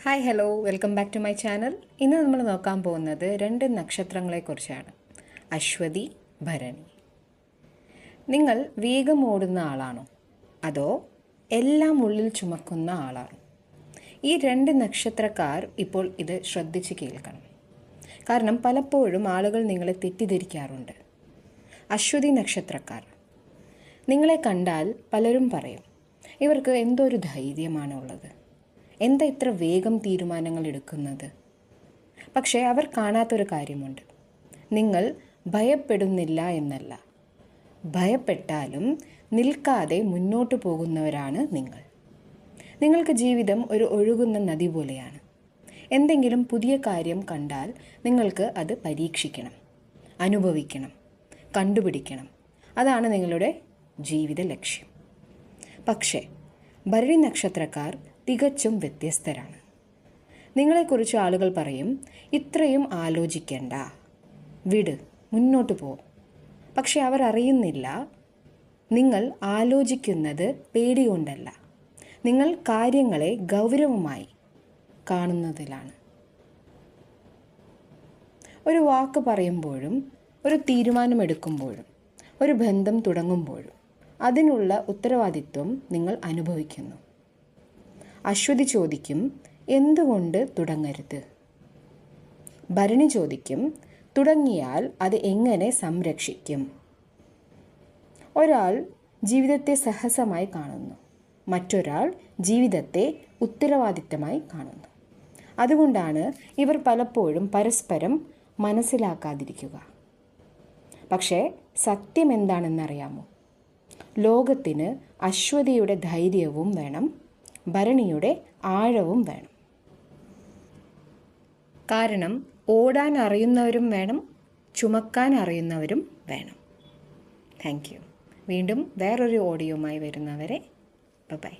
Hi hello welcome back to my channel. ഇന്ന് നമ്മൾ നോക്കാൻ പോകുന്നത് 2 നക്ഷത്രങ്ങളെക്കുറിച്ചാണ്. അശ്വതി, ഭരണി. നിങ്ങൾ വേഗം ഓടുന്ന ആളാണോ അതോ എല്ലാം ഉള്ളിൽ ചുമക്കുന്ന ആളാണോ? ഈ 2 നക്ഷത്രക്കാർ ഇപ്പോൾ ഇത് ശ്രദ്ധിച്ച് കേൾക്കണം. കാരണം പലപ്പോഴും ആളുകൾ നിങ്ങളെ തെറ്റിദ്ധരിക്കാറുണ്ട്. അശ്വതി നക്ഷത്രക്കാർ നിങ്ങളെ കണ്ടാൽ പലരും പറയും, ഇവർക്ക് എന്തോ ഒരു ധൈര്യമാണുള്ളത്, എന്താ ഇത്ര വേഗം തീരുമാനങ്ങൾ എടുക്കുന്നത്? പക്ഷേ അവർ കാണാത്തൊരു കാര്യമുണ്ട്. നിങ്ങൾ ഭയപ്പെടുന്നില്ല എന്നല്ല, ഭയപ്പെട്ടാലും നിൽക്കാതെ മുന്നോട്ട് പോകുന്നവരാണ് നിങ്ങൾ. നിങ്ങൾക്ക് ജീവിതം ഒരു ഒഴുകുന്ന നദി പോലെയാണ്. എന്തെങ്കിലും പുതിയ കാര്യം കണ്ടാൽ നിങ്ങൾക്ക് അത് പരീക്ഷിക്കണം, അനുഭവിക്കണം, കണ്ടുപിടിക്കണം. അതാണ് നിങ്ങളുടെ ജീവിത ലക്ഷ്യം. പക്ഷേ ഭരണി നക്ഷത്രക്കാർ തികച്ചും വ്യത്യസ്തരാണ്. നിങ്ങളെക്കുറിച്ച് ആളുകൾ പറയും, ഇത്രയും ആലോചിക്കേണ്ട, വിട്, മുന്നോട്ട് പോ. പക്ഷെ അവർ അറിയുന്നില്ല, നിങ്ങൾ ആലോചിക്കുന്നത് പേടികൊണ്ടല്ല, നിങ്ങൾ കാര്യങ്ങളെ ഗൗരവമായി കാണുന്നതിലാണ്. ഒരു വാക്ക് പറയുമ്പോഴും ഒരു തീരുമാനമെടുക്കുമ്പോഴും ഒരു ബന്ധം തുടങ്ങുമ്പോഴും അതിനുള്ള ഉത്തരവാദിത്വം നിങ്ങൾ അനുഭവിക്കുന്നു. അശ്വതി ചോദിക്കും, എന്തുകൊണ്ട് തുടങ്ങരുത്? ഭരണി ചോദിക്കും, തുടങ്ങിയാൽ അത് എങ്ങനെ സംരക്ഷിക്കും? ഒരാൾ ജീവിതത്തെ സാഹസമായി കാണുന്നു, മറ്റൊരാൾ ജീവിതത്തെ ഉത്തരവാദിത്തമായി കാണുന്നു. അതുകൊണ്ടാണ് ഇവർ പലപ്പോഴും പരസ്പരം മനസ്സിലാക്കാതിരിക്കുക. പക്ഷേ സത്യം എന്താണെന്നറിയാമോ? ലോകത്തിന് അശ്വതിയുടെ ധൈര്യവും വേണം, ഭരണിയുടെ ആഴവും വേണം. കാരണം ഓടാൻ അറിയുന്നവരും വേണം, ചുമക്കാൻ അറിയുന്നവരും വേണം. Thank you. വീണ്ടും വേറൊരു ഓഡിയോയുമായി വരുന്നവരെ ബൈ.